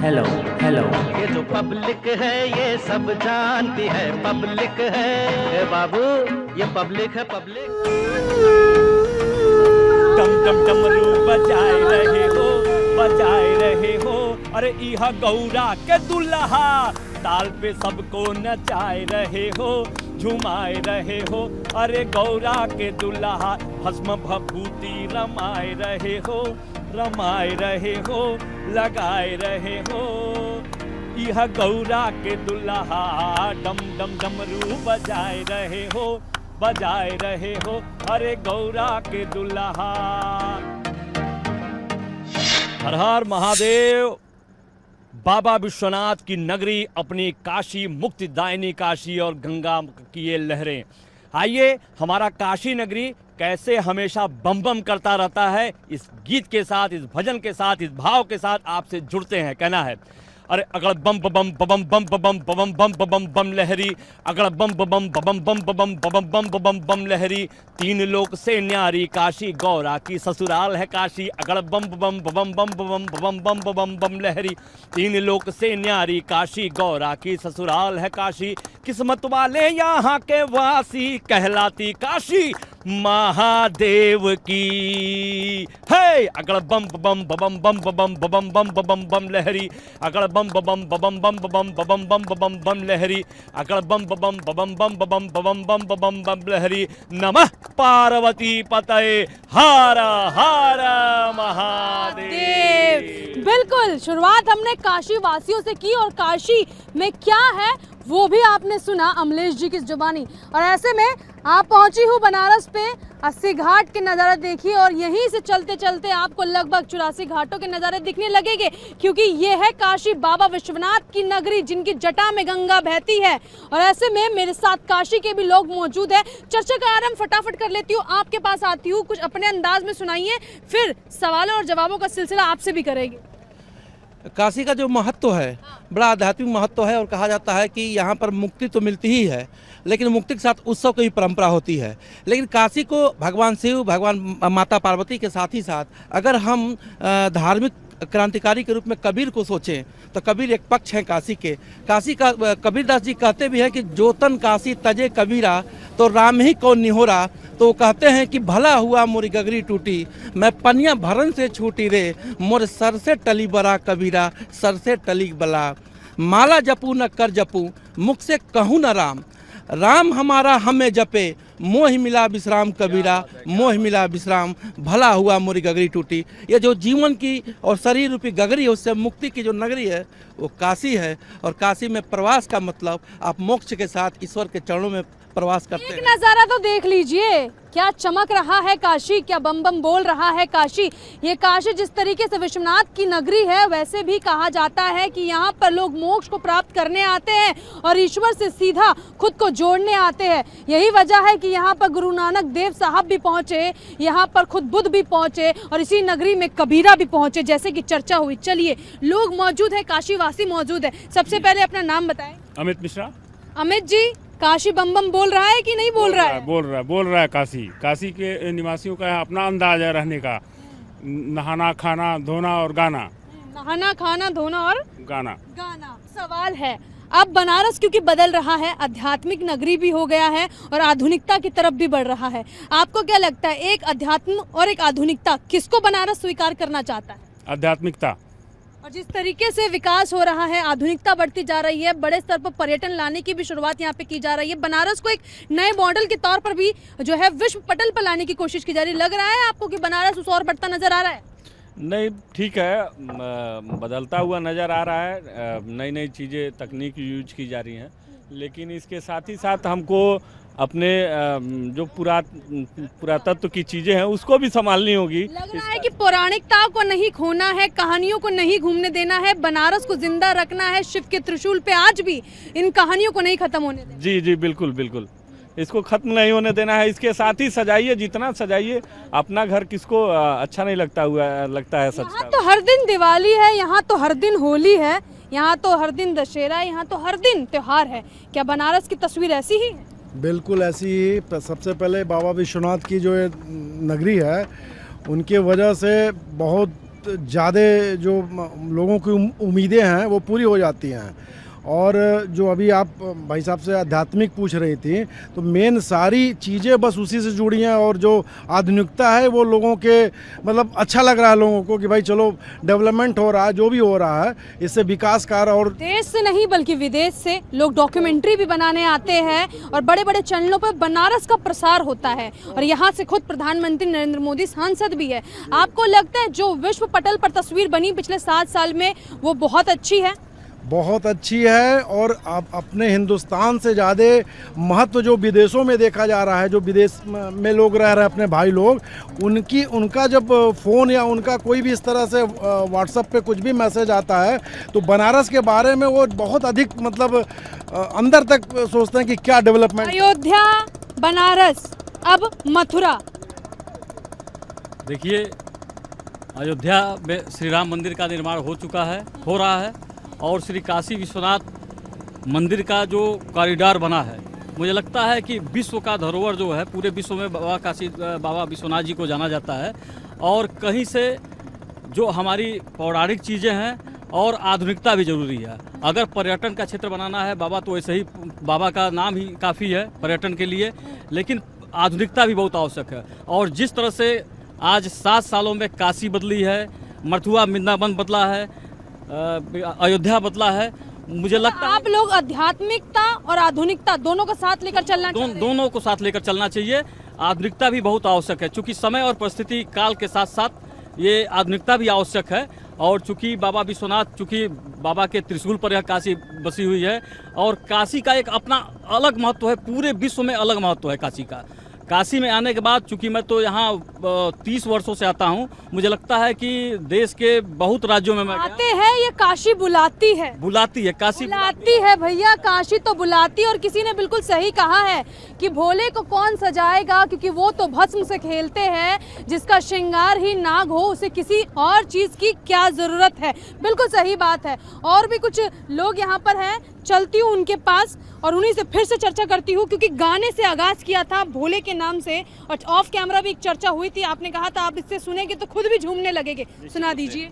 Hello hello. ये जो public है ये सब जानती है, पब्लिक है ए बाबू, ये पब्लिक है पब्लिक। डम डम डमरू बजाए रहे हो, अरे इहा गौरा के दुल्हा, ताल पे सबको नचाए रहे हो, झुमाए रहे हो, अरे गौरा के दुल्हा, भस्म भभूति रमाए रहे हो, लगाए रहे हो, यह गौरा के दुल्हा, डम डम डमरू बजाए रहे हो, अरे गौरा के दुल्हा। हर हर महादेव। बाबा विश्वनाथ की नगरी, अपनी काशी, मुक्तिदायिनी काशी और गंगा की ये लहरें। आइए, हमारा काशी नगरी कैसे हमेशा बम बम करता रहता है, इस गीत के साथ, इस भजन के साथ, इस भाव के साथ आपसे जुड़ते हैं। कहना है, अरे अगड़ बम बम बम बम बम बम बम बम बम लहरी, अगड़ बम बम बम बम बम बम बम बम लहरी, तीन लोक से न्यारी काशी, गौरा की ससुराल है काशी, अगड़ बम बम बम बम बम बम लहरी, तीन लोक से न्यारी काशी, गौरा की ससुराल है काशी, किस्मत वाले यहाँ के वासी, कहलाती काशी महादेव की है। अगड़ बम बम बम बम बम बम लहरी, अगड़ बम बम बम बम लहरी, अगड़ बम बम लहरी, नमः पार्वती पतये, हर हर महादेव। बिल्कुल, शुरुआत हमने काशी वासियों से की और काशी में क्या है वो भी आपने सुना अमलेश जी की जुबानी। और ऐसे में आप पहुंची हूँ बनारस पे, 80 घाट के नज़ारे देखिए, और यहीं से चलते चलते आपको लगभग 84 घाटों के नज़ारे दिखने लगेंगे, क्योंकि ये है काशी, बाबा विश्वनाथ की नगरी, जिनकी जटा में गंगा बहती है। और ऐसे में मेरे साथ काशी के भी लोग मौजूद हैं। चर्चा का आरंभ फटाफट कर लेती हूँ, आपके पास आती हूँ, कुछ अपने अंदाज में सुनाइए, फिर सवालों और जवाबों का सिलसिला आपसे भी करेंगे। काशी का जो महत्व है, बड़ा आध्यात्मिक महत्व है, और कहा जाता है कि यहाँ पर मुक्ति तो मिलती ही है, लेकिन मुक्ति के साथ उत्सव की भी परंपरा होती है। लेकिन काशी को भगवान शिव, भगवान माता पार्वती के साथ ही साथ अगर हम धार्मिक क्रांतिकारी के रूप में कबीर को सोचें तो कबीर एक पक्ष है काशी के। काशी का कबीरदास जी कहते भी हैं कि जो तन काशी तजे कबीरा, तो राम ही कौन निहोरा। तो कहते हैं कि भला हुआ मोरी गगरी टूटी, मैं पनिया भरन से छूटी रे, मोर सर से टली बरा कबीरा, सर से टली बला। माला जपू न कर जपू, मुख से कहूँ न राम, राम हमारा हमें जपे, मोह मिला विश्राम कबीरा, मोह मिला विश्राम, भला हुआ मोरी गगरी टूटी। ये जो जीवन की और शरीर रूपी गगरी है, उससे मुक्ति की जो नगरी है वो काशी है। और काशी में प्रवास का मतलब आप मोक्ष के साथ ईश्वर के चरणों में प्रवास करते हैं। एक नज़ारा तो देख लीजिए, क्या चमक रहा है काशी, क्या बम बम बोल रहा है काशी। ये काशी जिस तरीके से विश्वनाथ की नगरी है, वैसे भी कहा जाता है कि यहाँ पर लोग मोक्ष को प्राप्त करने आते हैं और ईश्वर से सीधा खुद को जोड़ने आते हैं। यही वजह है कि यहाँ पर गुरु नानक देव साहब भी पहुँचे, यहाँ पर खुद बुद्ध भी पहुँचे, और इसी नगरी में कबीरा भी पहुँचे, जैसे कि चर्चा हुई। चलिए, लोग मौजूद है, काशी वासी मौजूद है। सबसे पहले अपना नाम बताएं। अमित मिश्रा। अमित जी, काशी बम बम बोल रहा है कि नहीं बोल रहा है? बोल रहा है। काशी के निवासियों का अपना अंदाज है रहने का, नहाना खाना धोना और गाना। नहाना खाना धोना और गाना। सवाल है, अब बनारस क्योंकि बदल रहा है, आध्यात्मिक नगरी भी हो गया है और आधुनिकता की तरफ भी बढ़ रहा है, आपको क्या लगता है, एक अध्यात्म और एक आधुनिकता, किसको बनारस स्वीकार करना चाहता है? आध्यात्मिकता। और जिस तरीके से विकास हो रहा है, आधुनिकता बढ़ती जा रही है, बड़े स्तर पर पर्यटन लाने की भी शुरुआत यहाँ पे की जा रही है, बनारस को एक नए मॉडल के तौर पर भी जो है विश्व पटल पर लाने की कोशिश की जा रही है। लग रहा है आपको कि बनारस उस और बढ़ता नजर आ रहा है? नहीं, ठीक है, बदलता हुआ नज़र आ रहा है, नई नई चीज़ें, तकनीक यूज की जा रही हैं, लेकिन इसके साथ ही साथ हमको अपने जो पुरातत्व की चीज़ें हैं उसको भी संभालनी होगी। लग रहा है कि पौराणिकता को नहीं खोना है, कहानियों को नहीं घूमने देना है, बनारस को जिंदा रखना है, शिव के त्रिशूल पे आज भी इन कहानियों को नहीं खत्म होने देना। जी, बिल्कुल बिल्कुल, इसको खत्म नहीं होने देना है। इसके साथ ही सजाइए, जितना सजाइए, अपना घर किसको अच्छा नहीं लगता है सच। यहाँ तो हर दिन दिवाली है, यहाँ तो हर दिन होली है, यहाँ तो हर दिन दशहरा है, यहाँ तो हर दिन त्योहार है। क्या बनारस की तस्वीर ऐसी ही है? बिल्कुल ऐसी ही। सबसे पहले बाबा विश्वनाथ की जो नगरी है, उनके वजह से बहुत ज़्यादा जो लोगों की उम्मीदें हैं वो पूरी हो जाती हैं। और जो अभी आप भाई साहब से आध्यात्मिक पूछ रही थी, तो मेन सारी चीज़ें बस उसी से जुड़ी हैं। और जो आधुनिकता है वो लोगों के मतलब अच्छा लग रहा है लोगों को कि भाई चलो डेवलपमेंट हो रहा है, जो भी हो रहा है इससे विकास कार्य। और देश से नहीं बल्कि विदेश से लोग डॉक्यूमेंट्री भी बनाने आते हैं और बड़े बड़े चैनलों पर बनारस का प्रसार होता है। और यहाँ से खुद प्रधानमंत्री नरेंद्र मोदी सांसद भी है। आपको लगता है जो विश्व पटल पर तस्वीर बनी पिछले 7 साल में वो बहुत अच्छी है? बहुत अच्छी है। और अब अपने हिंदुस्तान से ज़्यादा महत्व जो विदेशों में देखा जा रहा है, जो विदेश में लोग रह रहे हैं अपने भाई लोग, उनका जब फ़ोन या उनका कोई भी इस तरह से व्हाट्सएप पे कुछ भी मैसेज आता है तो बनारस के बारे में वो बहुत अधिक मतलब अंदर तक सोचते हैं कि क्या डेवलपमेंट। अयोध्या, बनारस, अब मथुरा। देखिए, अयोध्या में श्री राम मंदिर का निर्माण हो रहा है और श्री काशी विश्वनाथ मंदिर का जो कॉरिडोर बना है, मुझे लगता है कि विश्व का धरोहर जो है, पूरे विश्व में बाबा विश्वनाथ जी को जाना जाता है। और कहीं से जो हमारी पौराणिक चीज़ें हैं और आधुनिकता भी ज़रूरी है। अगर पर्यटन का क्षेत्र बनाना है बाबा, तो वैसे ही बाबा का नाम ही काफ़ी है पर्यटन के लिए, लेकिन आधुनिकता भी बहुत आवश्यक है। और जिस तरह से आज 7 सालों में काशी बदली है, मथुरा वृंदावन बदला है, अयोध्या बदला है, मुझे लगता है आप लोग आध्यात्मिकता और आधुनिकता दोनों का साथ लेकर चलना दोनों को साथ लेकर चलना चाहिए। आधुनिकता भी बहुत आवश्यक है, चूंकि समय और परिस्थिति काल के साथ साथ ये आधुनिकता भी आवश्यक है। और चूंकि बाबा विश्वनाथ, चूंकि बाबा के त्रिशूल पर यह काशी बसी हुई है और काशी का एक अपना अलग महत्व है, पूरे विश्व में अलग महत्व है काशी का। काशी में आने के बाद, चूंकि मैं तो यहाँ 30 वर्षों से आता हूँ, मुझे लगता है कि देश के बहुत राज्यों में मैं आते हैं, ये काशी बुलाती है काशी बुलाती है भैया, काशी तो बुलाती है। और किसी ने बिल्कुल सही कहा है कि भोले को कौन सजाएगा, क्योंकि वो तो भस्म से खेलते हैं। जिसका श्रृंगार ही नाग हो, उसे किसी और चीज की क्या जरूरत है। बिल्कुल सही बात है। और भी कुछ लोग यहाँ पर हैं, चलती हूँ उनके पास और उन्हीं से फिर से चर्चा करती हूँ, क्योंकि गाने से आगाज किया था भोले के नाम से और ऑफ कैमरा भी एक चर्चा हुई थी। आपने कहा था आप इससे सुनेंगे तो खुद भी झूमने लगेंगे, सुना दीजिए।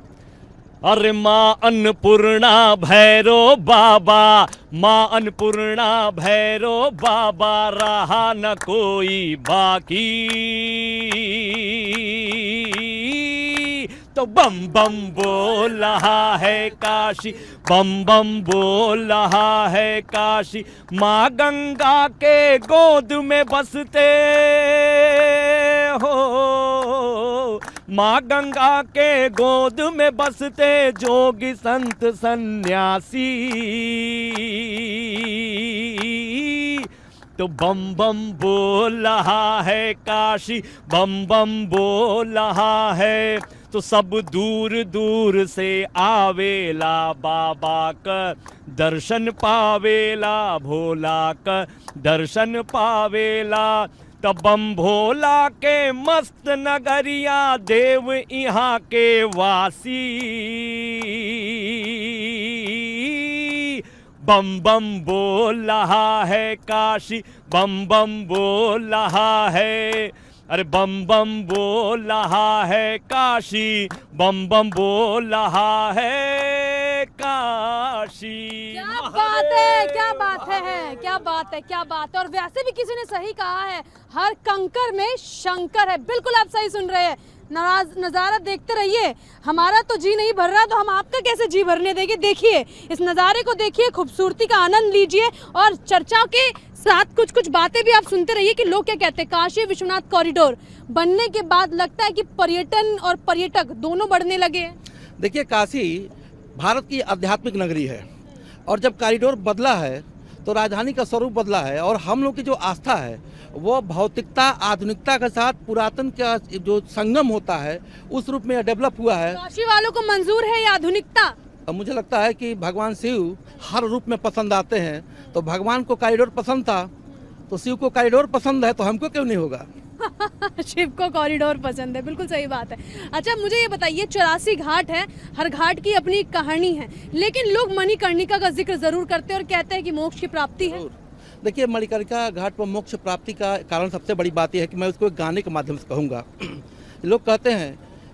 अरे माँ अन्नपूर्णा भैरो बाबा, माँ अन्नपूर्णा भैरो बाबा, रहा न कोई बाकी, तो बम बम बोल रहा है काशी, बम बम बोल रहा है काशी। माँ गंगा के गोद में बसते हो, माँ गंगा के गोद में बसते जोगी संत सन्यासी, तो बम बम बोल रहा है काशी, बम बम बोल रहा है। तो सब दूर दूर से आवेला, बाबा का दर्शन पावेला, भोला का दर्शन पावेला। तब बम भोला के मस्त नगरिया, देव यहाँ के वासी, बम बम बोल रहा है काशी, बम बम बोल रहा है। अरे बम बम बोल रहा है काशी, बम बम बोल रहा है काशी। क्या बात है, क्या बात है, क्या बात है, क्या बात है। और वैसे भी किसी ने सही कहा है, हर कंकर में शंकर है। बिल्कुल आप सही सुन रहे हैं। नज़ारा देखते रहिए। हमारा तो जी नहीं भर रहा, तो हम आपका कैसे जी भरने देंगे। देखिए इस नज़ारे को, देखिए खूबसूरती का आनंद लीजिए और चर्चा के साथ कुछ कुछ बातें भी आप सुनते रहिए कि लोग क्या कहते हैं। काशी विश्वनाथ कॉरिडोर बनने के बाद लगता है कि पर्यटन और पर्यटक दोनों बढ़ने लगे हैं। देखिए, काशी भारत की आध्यात्मिक नगरी है और जब कॉरिडोर बदला है तो राजधानी का स्वरूप बदला है। और हम लोग की जो आस्था है वो भौतिकता आधुनिकता के साथ पुरातन का जो संगम होता है उस रूप में डेवलप हुआ है। काशी वालों को मंजूर है ये आधुनिकता। अब मुझे लगता है कि भगवान शिव हर रूप में पसंद आते हैं, तो भगवान को कॉरिडोर पसंद था तो शिव को कॉरिडोर पसंद है, तो हमको क्यों नहीं होगा। शिव को कॉरिडोर पसंद है, बिल्कुल सही बात है। अच्छा मुझे ये बताइए, 84 घाट है, हर घाट की अपनी कहानी है, लेकिन लोग मणिकर्णिका का जिक्र जरूर करते हैं और कहते हैं कि मोक्ष की प्राप्ति है। देखिए, मणिकर्णिका घाट पर मोक्ष प्राप्ति का कारण सबसे बड़ी बात यह है कि मैं उसको एक गाने के माध्यम से कहूँगा। लोग कहते हैं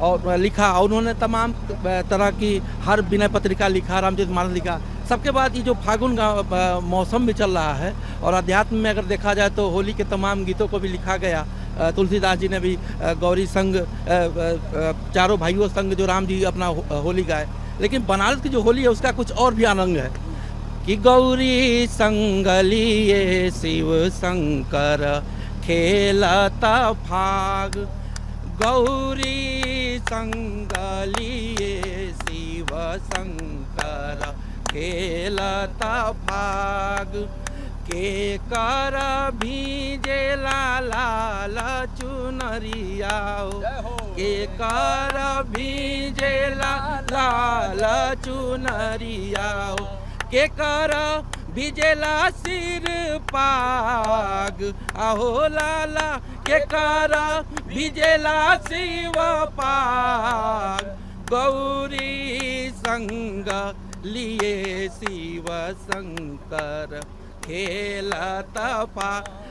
और लिखा, और उन्होंने तमाम तरह की हर विनय पत्रिका लिखा, रामचरितमानस लिखा। सबके बाद ये जो फागुन का मौसम भी चल रहा है, और अध्यात्म में अगर देखा जाए तो होली के तमाम गीतों को भी लिखा गया। तुलसीदास जी ने भी गौरी संग, चारों भाइयों संग जो राम जी अपना होली गाए। लेकिन बनारस की जो होली है उसका कुछ और भी आनंद है कि गौरी संग लिए शिव शंकर खेलता फाग, गौरी संग लिए शिव शंकर खेलता फाग, के कर भीजे लाल चुनरिया, के कर भीजे लाल चुनरिया, के कर भिजेला सिर पाग, आहो लाला के कर भिजेला शिव पाग, गौरी संग लिए शिव शंकर खेलता फा,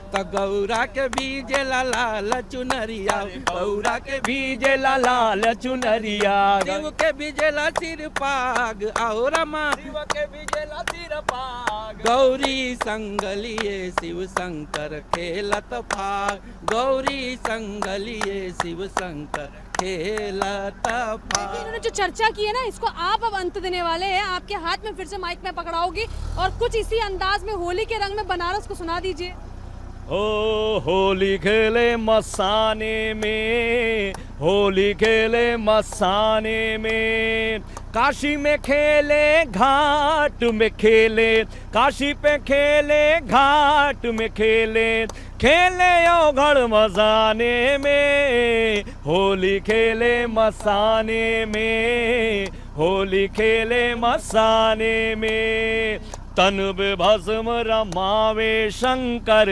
त गौरा के बीजे लाल चुनरिया, गौरा के बीजे लाल चुनरिया, शिव के बीजेला सिर पाग, आओ रमा शिव के बीजेला सिर पाग, गौरी संग लिए शिव शंकर खेलत फाग, गौरी संग लिए शिव शंकर खेलत फाग। इन्होंने जो चर्चा की है ना, इसको आप अब अंत देने वाले हैं। आपके हाथ में फिर से माइक में पकड़ाओगी और कुछ इसी अंदाज में होली के रंग में बनारस को सुना दीजिए। ओ होली खेले मस्ताने में, होली खेले मस्ताने में, काशी में खेले घाट में खेले, काशी पे खेले घाट में खेले, खेले ओघड़ मसाने में, होली खेले मस्ताने में, होली खेले मस्ताने में, तन भस्म रमावे शंकर,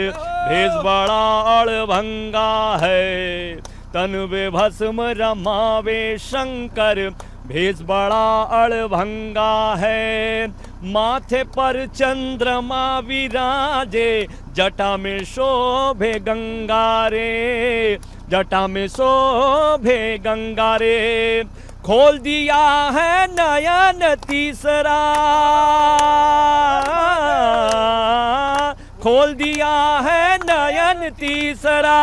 भेष बड़ा अड़भंगा है, तन भस्म रमावे शंकर, भेष बड़ा अड़भंगा है, माथे पर चंद्रमा विराजे, जटा में शोभे गंगा रे, जटा में शोभे गंगा रे, खोल दिया है नयन तीसरा, खोल दिया है नयन तीसरा,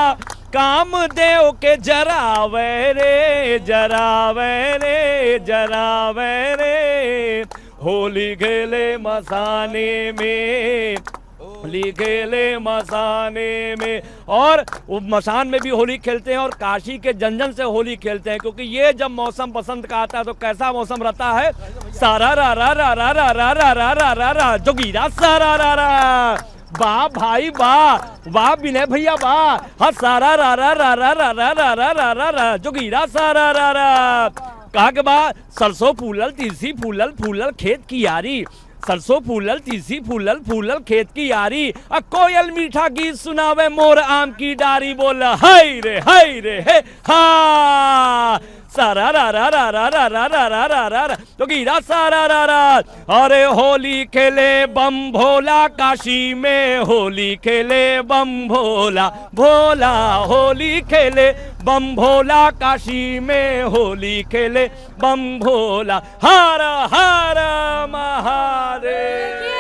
कामदेव के जरावे रे, जरावे रे, जरावे रे, होली खेले मसाने में, होली खेले मसाने में। और मसान में भी होली खेलते हैं और काशी के जंजन से होली खेलते हैं, क्योंकि ये जब मौसम बसंत का आता है तो कैसा मौसम रहता है, सारा रा रा रा रा रा रा रा रा रा रा रा, जोगीरा सारा रा रा, वाह भाई वाह, वाह विनय भैया वाह, हाँ सारा रा रा रा रा रा रा रा रा रा रा रा, जोगीरा सारा रा रा। कहा के बाद सरसों फूलल तीसी फूलल, फूलल खेत की यारी, सरसों फूलल तीसी फूलल, फूलल खेत की यारी, कोयल मीठा गीत सुनावे मोर आम की डारी, बोल हाय रे हे हा, सारा रा रा रा रा रा रा रा रा रा रा रा, तो गिरा सारा रा रा। अरे होली खेले बम भोला काशी में, होली खेले बम भोला भोला, होली खेले बम भोला काशी में, होली खेले बम भोला, हर हर महादेव।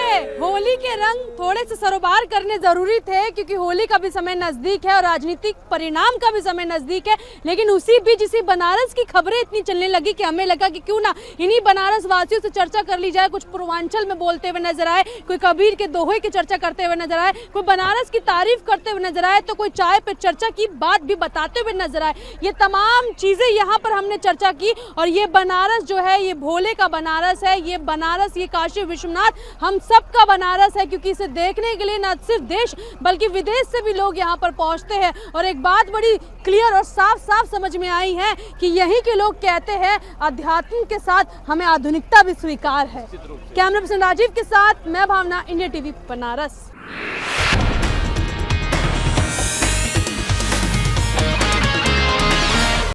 होली के रंग थोड़े से सरोबार करने जरूरी थे, क्योंकि होली का भी समय नजदीक है और राजनीतिक परिणाम का भी समय नजदीक है। लेकिन उसी बीच इसी बनारस की खबरें इतनी चलने लगी कि हमें लगा कि क्यों ना इन्हीं बनारस वासियों से चर्चा कर ली जाए। कुछ पूर्वांचल में बोलते हुए नजर आए, कोई कबीर के दोहे की चर्चा करते हुए नजर आए, कोई बनारस की तारीफ करते हुए नजर आए, तो कोई चाय पे चर्चा की बात भी बताते हुए नजर आए। ये तमाम चीजें यहाँ पर हमने चर्चा की। और ये बनारस जो है, ये भोले का बनारस है, ये बनारस, ये काशी विश्वनाथ हम सब का बनारस है, क्योंकि इसे देखने के लिए न सिर्फ देश बल्कि विदेश से भी लोग यहाँ पर पहुँचते हैं। और एक बात बड़ी क्लियर और साफ साफ समझ में आई है कि यहीं के लोग कहते हैं अध्यात्म के साथ हमें आधुनिकता भी स्वीकार है। कैमरा पर्सन राजीव के साथ मैं भावना, इंडिया टीवी बनारस।